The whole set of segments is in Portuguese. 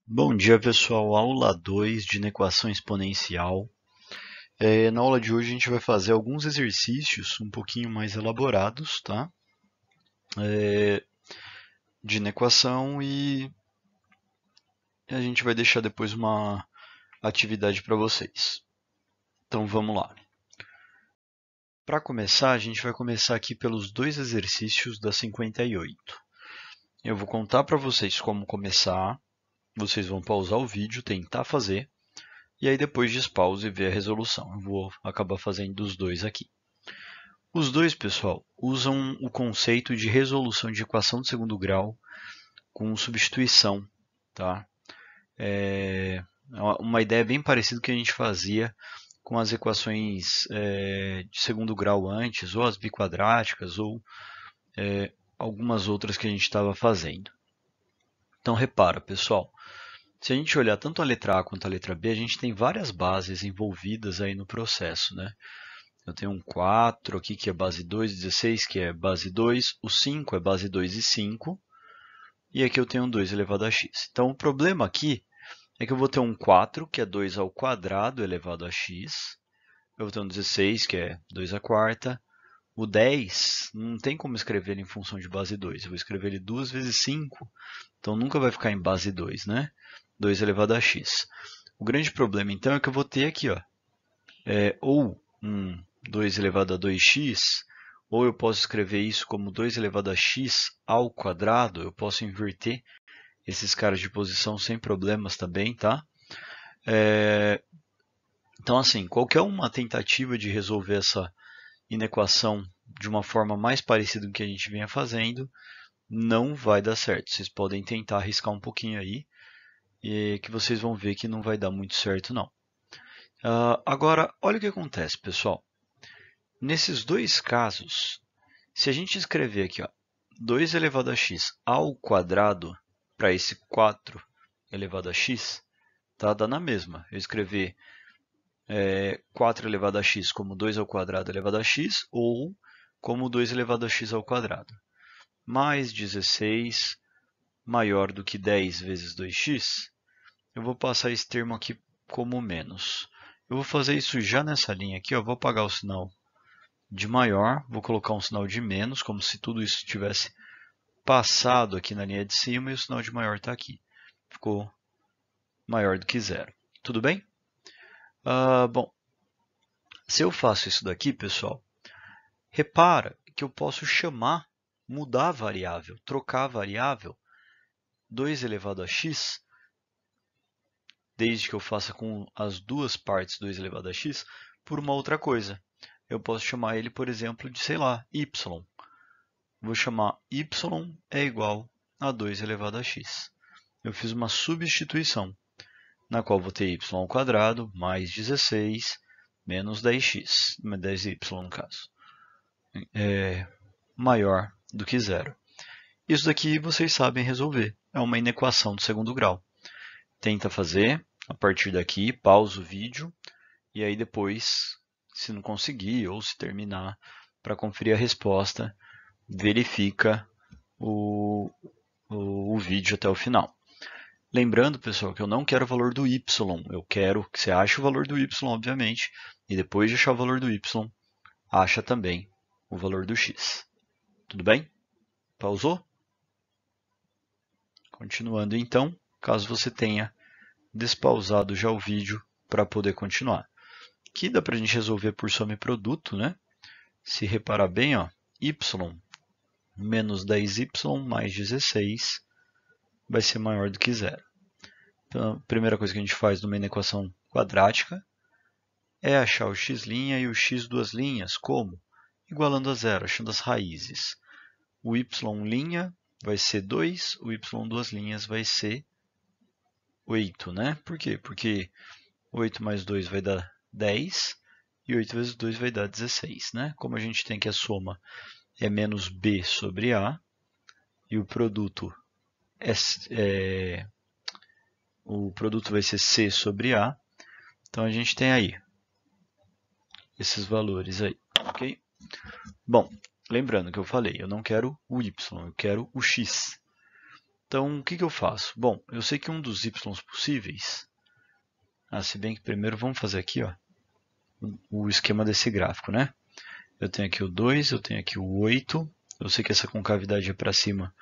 Bom dia, pessoal. Aula 2 de inequação exponencial. Na aula de hoje a gente vai fazer alguns exercícios um pouquinho mais elaborados, tá? De inequação e a gente vai deixar depois uma atividade para vocês. Então vamos lá. Para começar, a gente vai começar aqui pelos dois exercícios da 58. Eu vou contar para vocês como começar. Vocês vão pausar o vídeo, tentar fazer. E aí depois despause e ver a resolução. Eu vou acabar fazendo os dois aqui. Os dois, pessoal, usam o conceito de resolução de equação de segundo grau com substituição, tá? É uma ideia bem parecida com o que a gente fazia com as equações de segundo grau antes, ou as biquadráticas, ou algumas outras que a gente estava fazendo. Então, repara, pessoal, se a gente olhar tanto a letra A quanto a letra B, a gente tem várias bases envolvidas aí no processo, né? Eu tenho um 4 aqui que é base 2, 16 que é base 2, o 5 é base 2 e 5, e aqui eu tenho um 2 elevado a x. Então o problema aqui é que eu vou ter um 4, que é 2 ao quadrado elevado a x, eu vou ter um 16, que é 2 à quarta, o 10 não tem como escrever ele em função de base 2, eu vou escrever ele 2 vezes 5, então nunca vai ficar em base 2, né? 2 elevado a x. O grande problema então é que eu vou ter aqui, ó, ou um 2 elevado a 2x, ou eu posso escrever isso como 2 elevado a x ao quadrado, eu posso inverter esses caras de posição sem problemas também, tá? Então, assim, qualquer uma tentativa de resolver essa inequação de uma forma mais parecida com o que a gente vinha fazendo, não vai dar certo. Vocês podem tentar arriscar um pouquinho aí, e que vocês vão ver que não vai dar muito certo, não. Agora, olha o que acontece, pessoal. Nesses dois casos, se a gente escrever aqui, ó, 2 elevado a x ao quadrado para esse 4 elevado a x, tá? Dá na mesma. Eu escrever 4 elevado a x como 2 ao quadrado elevado a x ou como 2 elevado a x ao quadrado. Mais 16 maior do que 10 vezes 2x, eu vou passar esse termo aqui como menos. Eu vou fazer isso já nessa linha aqui, ó, vou apagar o sinal de maior, vou colocar um sinal de menos, como se tudo isso tivesse passado aqui na linha de cima e o sinal de maior está aqui. Ficou maior do que zero. Tudo bem? Bom, se eu faço isso daqui, pessoal, repara que eu posso mudar a variável, trocar a variável 2 elevado a x, desde que eu faça com as duas partes 2 elevado a x, por uma outra coisa. Eu posso chamar ele, por exemplo, de, sei lá, y. Vou chamar y é igual a 2 elevado a x. Eu fiz uma substituição, na qual vou ter y ao quadrado mais 16 menos 10x, 10y no caso, maior do que zero. Isso daqui vocês sabem resolver, é uma inequação do segundo grau. Tenta fazer, a partir daqui, pausa o vídeo, e aí depois, se não conseguir ou se terminar, para conferir a resposta, verifica o vídeo até o final. Lembrando, pessoal, que eu não quero o valor do y, eu quero que você ache o valor do y, obviamente, e depois de achar o valor do y, acha também o valor do x. Tudo bem? Pausou? Continuando então, caso você tenha despausado já o vídeo para poder continuar. Aqui dá para a gente resolver por soma e produto, né? Se reparar bem, ó, y menos 10y mais 16 vai ser maior do que zero. Então, a primeira coisa que a gente faz numa equação quadrática é achar o x' e o x duas linhas. Como? Igualando a zero, achando as raízes. O y' vai ser 2, o y duas linhas vai ser 8, né? Por quê? Porque 8 mais 2 vai dar 10 e 8 vezes 2 vai dar 16, né? Como a gente tem que a soma é menos b sobre a e o produto vai ser c sobre a, então a gente tem aí esses valores aí, ok? Bom, lembrando que eu falei, eu não quero o y, eu quero o x. Então, o que eu faço? Bom, eu sei que um dos y possíveis... se bem que primeiro vamos fazer aqui ó, o esquema desse gráfico, né? Eu tenho aqui o 2, eu tenho aqui o 8. Eu sei que essa concavidade é para cima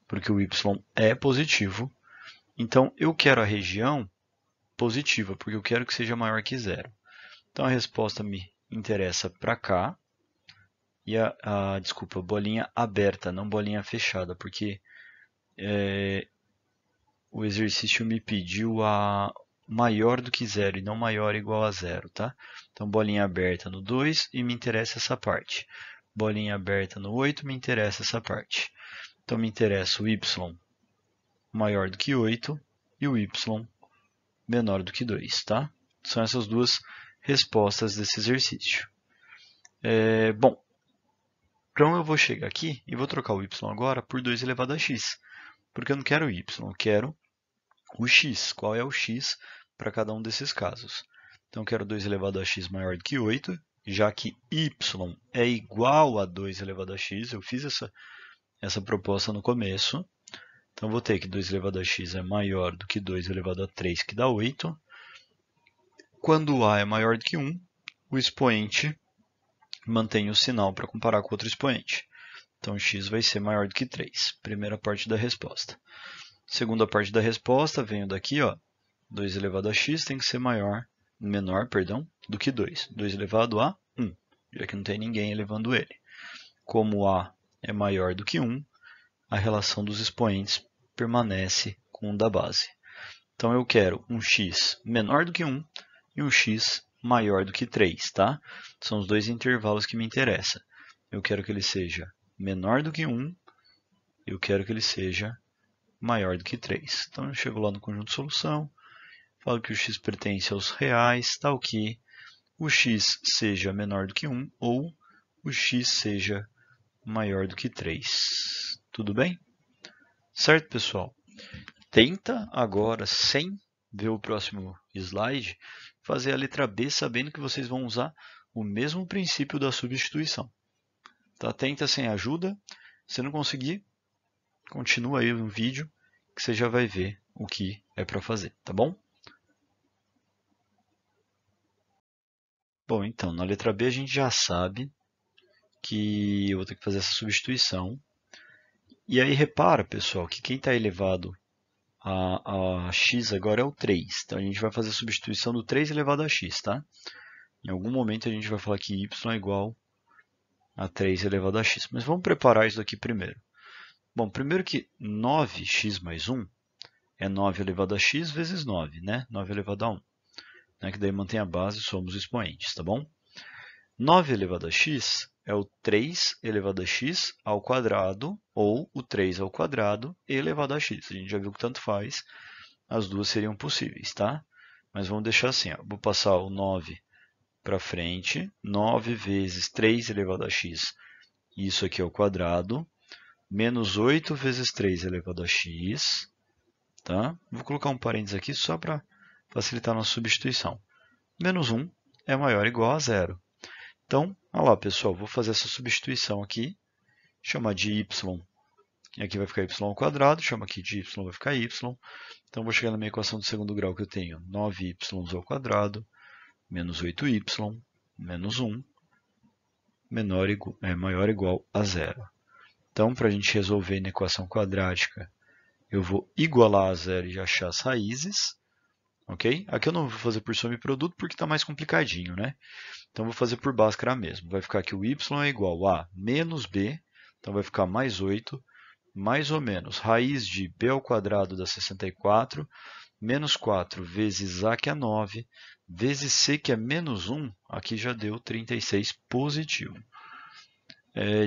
porque o y é positivo. Então, eu quero a região positiva, porque eu quero que seja maior que zero. Então, a resposta me interessa para cá. E desculpa, bolinha aberta, não bolinha fechada, porque o exercício me pediu a maior do que zero e não maior ou igual a zero, tá? Então, bolinha aberta no 2 e me interessa essa parte. Bolinha aberta no 8 me interessa essa parte. Então, me interessa o y maior do que 8 e o y menor do que 2, tá? São essas duas respostas desse exercício. Bom, então eu vou chegar aqui e vou trocar o y agora por 2 elevado a x, porque eu não quero o y, eu quero o x. Qual é o x para cada um desses casos? Então eu quero 2 elevado a x maior do que 8, já que y é igual a 2 elevado a x, eu fiz essa proposta no começo. Então, vou ter que 2 elevado a x é maior do que 2 elevado a 3, que dá 8. Quando a é maior do que 1, o expoente mantém o sinal para comparar com outro expoente. Então, x vai ser maior do que 3. Primeira parte da resposta. Segunda parte da resposta, venho daqui, ó, 2 elevado a x tem que ser menor do que 2. 2 elevado a 1, já que não tem ninguém elevando ele. Como a é maior do que 1, a relação dos expoentes permanece com o da base. Então, eu quero um x menor do que 1 e um x maior do que 3, tá? São os dois intervalos que me interessam. Eu quero que ele seja menor do que 1 e eu quero que ele seja maior do que 3. Então, eu chego lá no conjunto de solução, falo que o x pertence aos reais, tal que o x seja menor do que 1 ou o x seja maior do que 3. Tudo bem? Certo, pessoal? Tenta agora, sem ver o próximo slide, fazer a letra B sabendo que vocês vão usar o mesmo princípio da substituição. Tá? Tenta sem ajuda. Se não conseguir, continua aí no vídeo que você já vai ver o que é para fazer, tá bom? Bom, então, na letra B a gente já sabe que eu vou ter que fazer essa substituição. E aí repara, pessoal, que quem está elevado a x agora é o 3. Então, a gente vai fazer a substituição do 3 elevado a x, tá? Em algum momento a gente vai falar que y é igual a 3 elevado a x. Mas vamos preparar isso aqui primeiro. Bom, primeiro que 9x mais 1 é 9 elevado a x vezes 9, né? 9 elevado a 1. Né? Que daí mantém a base e somos expoentes, tá bom? 9 elevado a x é o 3 elevado a x ao quadrado ou o 3 ao quadrado elevado a x. A gente já viu que tanto faz, as duas seriam possíveis, tá? Mas vamos deixar assim, ó. Vou passar o 9 para frente, 9 vezes 3 elevado a x, isso aqui é o quadrado, menos 8 vezes 3 elevado a x, tá? Vou colocar um parênteses aqui só para facilitar a nossa substituição. Menos 1 é maior ou igual a zero. Então, olha lá, pessoal, vou fazer essa substituição aqui, chamar de y, e aqui vai ficar y ao quadrado, chama aqui de y, vai ficar y. Então, vou chegar na minha equação do segundo grau que eu tenho 9y ao quadrado, menos 8y, menos 1, maior ou igual a zero. Então, para a gente resolver na equação quadrática, eu vou igualar a zero e achar as raízes. Ok? Aqui eu não vou fazer por soma e produto porque está mais complicadinho, né? Então, vou fazer por Bhaskara mesmo. Vai ficar que o y é igual a menos b, então vai ficar mais 8, mais ou menos raiz de b ao quadrado dá 64, menos 4 vezes a, que é 9, vezes c, que é menos 1, aqui já deu 36 positivo.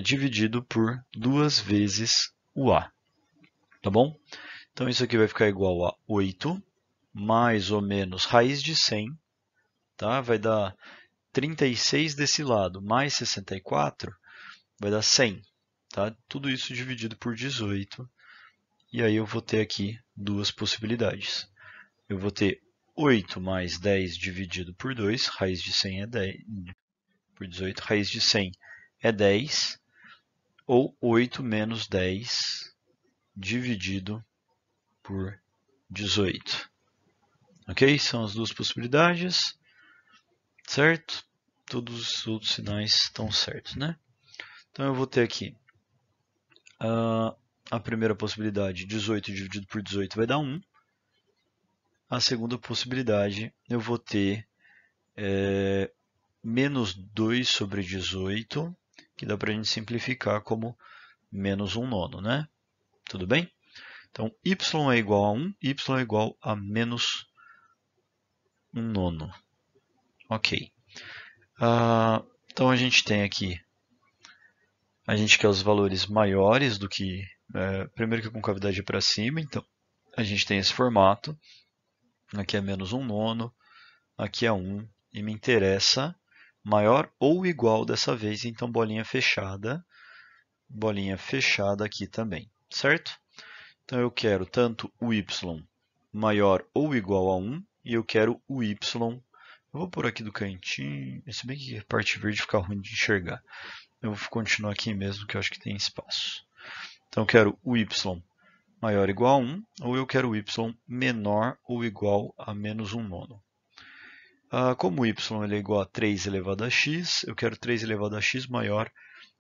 Dividido por 2 vezes o a. Tá bom? Então, isso aqui vai ficar igual a 8, mais ou menos raiz de 100, tá? Vai dar 36 desse lado, mais 64, vai dar 100. Tá? Tudo isso dividido por 18. E aí eu vou ter aqui duas possibilidades. Eu vou ter 8 mais 10 dividido por 2, raiz de 100 é 10, por 18, raiz de 100 é 10, ou 8 menos 10 dividido por 18. Ok? São as duas possibilidades, certo? Todos os outros sinais estão certos, né? Então eu vou ter aqui a primeira possibilidade, 18 dividido por 18 vai dar 1. A segunda possibilidade, eu vou ter menos 2 sobre 18, que dá para a gente simplificar como menos 1 nono, né? Tudo bem? Então, y é igual a 1, y é igual a menos 1 nono. Ok. Então, a gente tem aqui, a gente quer os valores maiores do que, primeiro que a concavidade é para cima, então a gente tem esse formato. Aqui é menos 1 nono, aqui é 1, e me interessa maior ou igual dessa vez, então bolinha fechada aqui também, certo? Então eu quero tanto o y maior ou igual a 1, e eu quero o y, eu vou por aqui do cantinho, se bem que a parte verde fica ruim de enxergar. Eu vou continuar aqui mesmo, que eu acho que tem espaço. Então eu quero o y maior ou igual a 1, ou eu quero o y menor ou igual a menos 1 nono. Como y ele é igual a 3 elevado a x, eu quero 3 elevado a x maior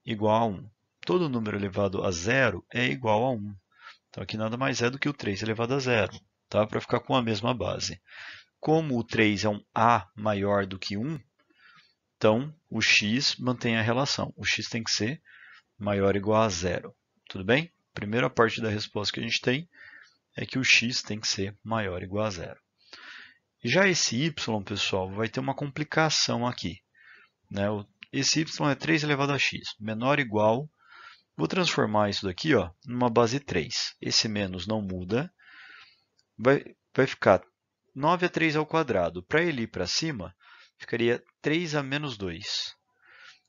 ou igual a 1. Todo número elevado a 0 é igual a 1. Então aqui nada mais é do que o 3 elevado a 0, tá? Para ficar com a mesma base. Como o 3 é um a maior do que 1, então o x mantém a relação. O x tem que ser maior ou igual a 0. Tudo bem? Primeira parte da resposta que a gente tem é que o x tem que ser maior ou igual a 0. Já esse y, pessoal, vai ter uma complicação aqui, né? Esse y é 3 elevado a x, menor ou igual. Vou transformar isso daqui, ó, numa base 3. Esse menos não muda. Vai ficar 9 a 3 ao quadrado. Para ele ir para cima, ficaria 3 a menos 2.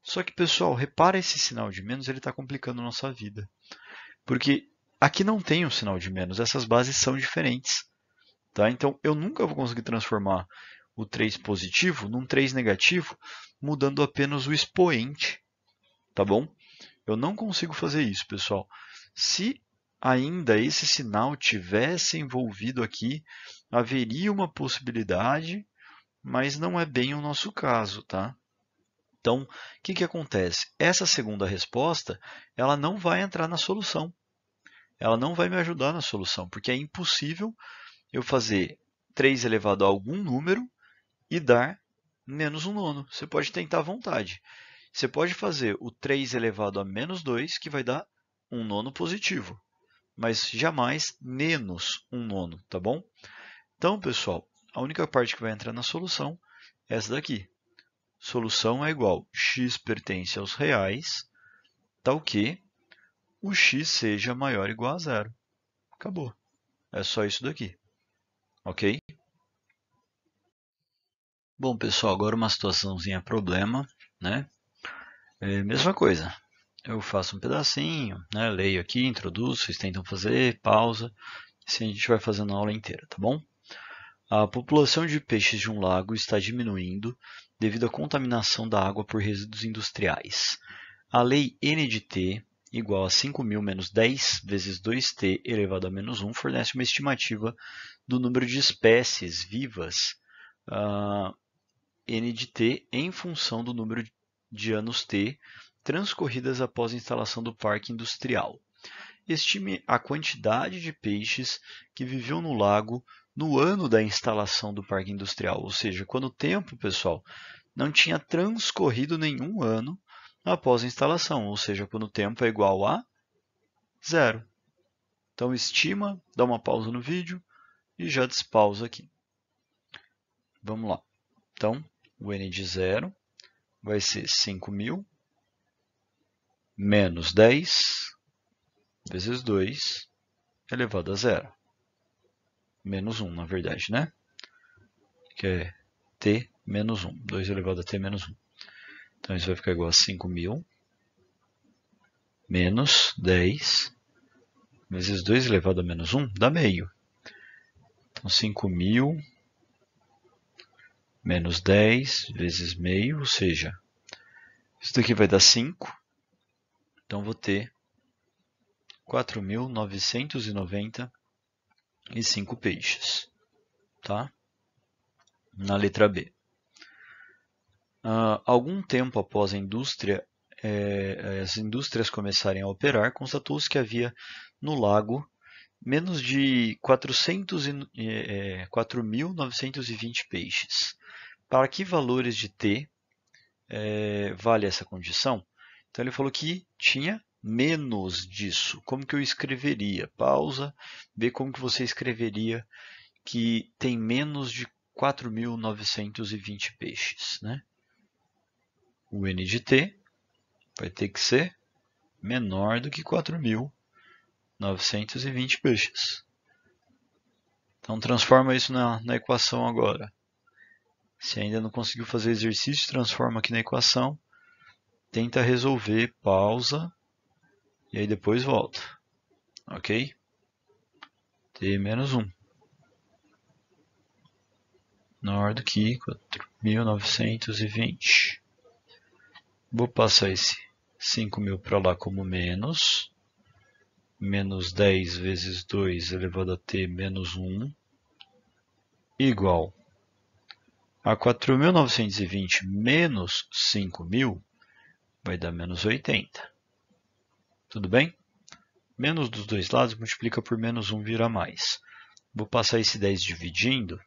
Só que, pessoal, repara esse sinal de menos, ele está complicando a nossa vida. Porque aqui não tem um sinal de menos, essas bases são diferentes. Tá? Então, eu nunca vou conseguir transformar o 3 positivo num 3 negativo, mudando apenas o expoente. Tá bom? Eu não consigo fazer isso, pessoal. Se ainda esse sinal tivesse envolvido aqui, haveria uma possibilidade, mas não é bem o nosso caso, tá? Então, o que acontece? Essa segunda resposta, ela não vai entrar na solução. Ela não vai me ajudar na solução, porque é impossível eu fazer 3 elevado a algum número e dar menos 1 nono. Você pode tentar à vontade. Você pode fazer o 3 elevado a menos 2, que vai dar 1 nono positivo, mas jamais menos 1 nono, tá bom? Então, pessoal, a única parte que vai entrar na solução é essa daqui. Solução é igual x pertence aos reais, tal que o x seja maior ou igual a 0. Acabou. É só isso daqui. Ok? Bom, pessoal, agora uma situaçãozinha problema, né? Mesma coisa. Eu faço um pedacinho, né? Leio aqui, introduzo, vocês tentam fazer, pausa. Assim a gente vai fazendo a aula inteira, tá bom? A população de peixes de um lago está diminuindo devido à contaminação da água por resíduos industriais. A lei N de T igual a 5.000 menos 10 vezes 2T elevado a menos 1 fornece uma estimativa do número de espécies vivas N de T em função do número de anos T transcorridas após a instalação do parque industrial. Estime a quantidade de peixes que viviam no lago no ano da instalação do parque industrial, ou seja, quando o tempo, pessoal, não tinha transcorrido nenhum ano após a instalação, ou seja, quando o tempo é igual a 0. Então, estima, dá uma pausa no vídeo e já despausa aqui. Vamos lá. Então, o N de 0 vai ser 5.000 menos 10 vezes 2 elevado a 0. Menos 1, na verdade, né? Que é t menos 1. 2 elevado a t menos 1. Então, isso vai ficar igual a 5.000 menos 10 vezes 2 elevado a menos 1 dá meio. Então, 5.000 menos 10 vezes meio, ou seja, isso daqui vai dar 5. Então, vou ter 4.990 e 5 peixes. Tá? Na letra B. Algum tempo após as indústrias começarem a operar, constatou-se que havia no lago menos de 4.920 peixes. Para que valores de T vale essa condição? Então ele falou que tinha menos disso. Como que eu escreveria? Pausa, vê como que você escreveria que tem menos de 4.920 peixes, né? O N de T vai ter que ser menor do que 4.920 peixes. Então transforma isso na equação agora. Se ainda não conseguiu fazer o exercício, transforma aqui na equação. Tenta resolver, pausa e aí depois volta. Ok? T menos 1. Menor do que 4.920. Vou passar esse 5.000 para lá como menos. Menos 10 vezes 2 elevado a t menos 1 igual a 4.920 menos 5.000 vai dar menos 80. Tudo bem? Menos dos dois lados multiplica por menos 1 vira mais. Vou passar esse 10 dividindo.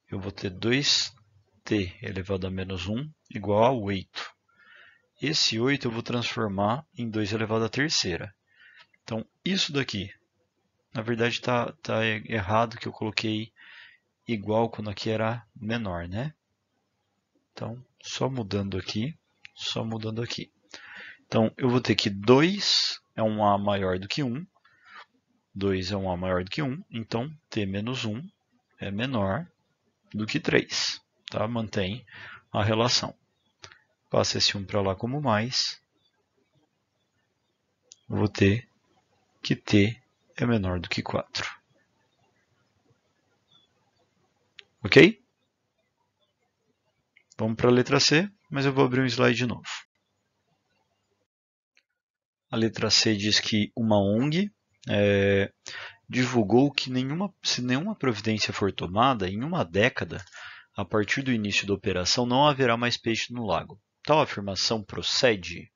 Eu vou ter 2t elevado a menos 1 igual a 8. Esse 8 eu vou transformar em 2 elevado à terceira. Então, isso daqui, na verdade está errado que eu coloquei igual quando aqui era menor, né? Então, só mudando aqui. Então, eu vou ter que 2 é um A maior do que 1. 2 é um A maior do que 1. Então, T menos 1 é menor do que 3. Tá? Mantém a relação. Passa esse 1 para lá como mais. Vou ter que T é menor do que 4. Ok? Vamos para a letra C, mas eu vou abrir um slide de novo. A letra C diz que uma ONG divulgou que se nenhuma providência for tomada, em uma década, a partir do início da operação, não haverá mais peixe no lago. Tal afirmação procede?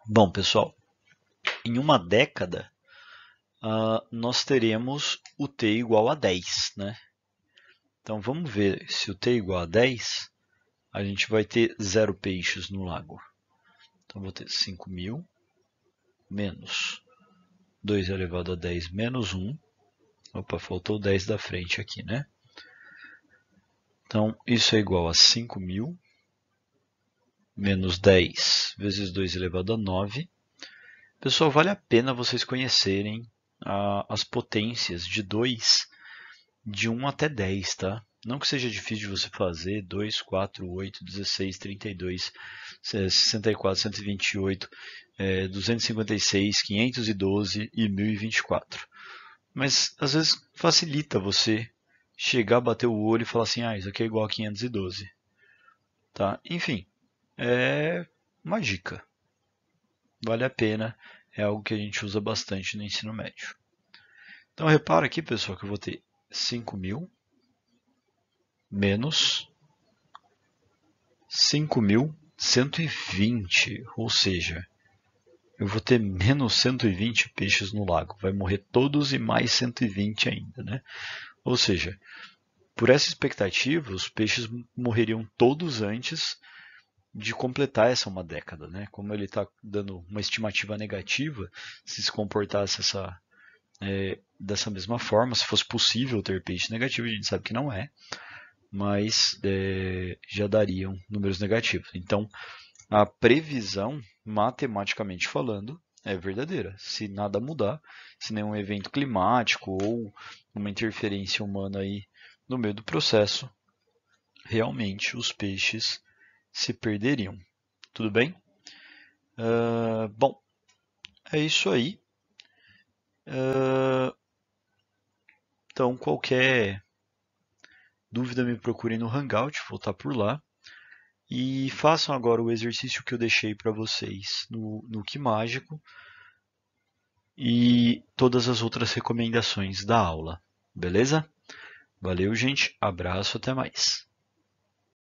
Bom, pessoal, em uma década, nós teremos o T igual a 10, né? Então, vamos ver se o T é igual a 10, a gente vai ter 0 peixes no lago. Então, vou ter 5.000 menos 2 elevado a 10 menos 1. Opa, faltou 10 da frente aqui, né? Então, isso é igual a 5.000 menos 10 vezes 2 elevado a 9. Pessoal, vale a pena vocês conhecerem as potências de 2 de 1 até 10, tá? Não que seja difícil de você fazer, 2, 4, 8, 16, 32, 64, 128, 256, 512 e 1024. Mas às vezes facilita você chegar, bater o olho e falar assim, isso aqui é igual a 512. Tá? Enfim, é uma dica. Vale a pena, é algo que a gente usa bastante no ensino médio. Então repara aqui, pessoal, que eu vou ter 5.000 menos 5.120, ou seja, eu vou ter menos 120 peixes no lago. Vai morrer todos e mais 120 ainda, né? Ou seja, por essa expectativa, os peixes morreriam todos antes de completar uma década, né? Como ele está dando uma estimativa negativa, se comportasse dessa mesma forma, se fosse possível ter peixe negativo, a gente sabe que não é, mas já dariam números negativos. Então, a previsão, matematicamente falando, é verdadeira. Se nada mudar, se nenhum evento climático ou uma interferência humana aí no meio do processo, realmente os peixes se perderiam. Tudo bem? Bom, é isso aí. Então, qualquer dúvida me procurem no Hangout, vou estar por lá. E façam agora o exercício que eu deixei para vocês no Que Mágico. e todas as outras recomendações da aula. Beleza? Valeu, gente. Abraço, até mais.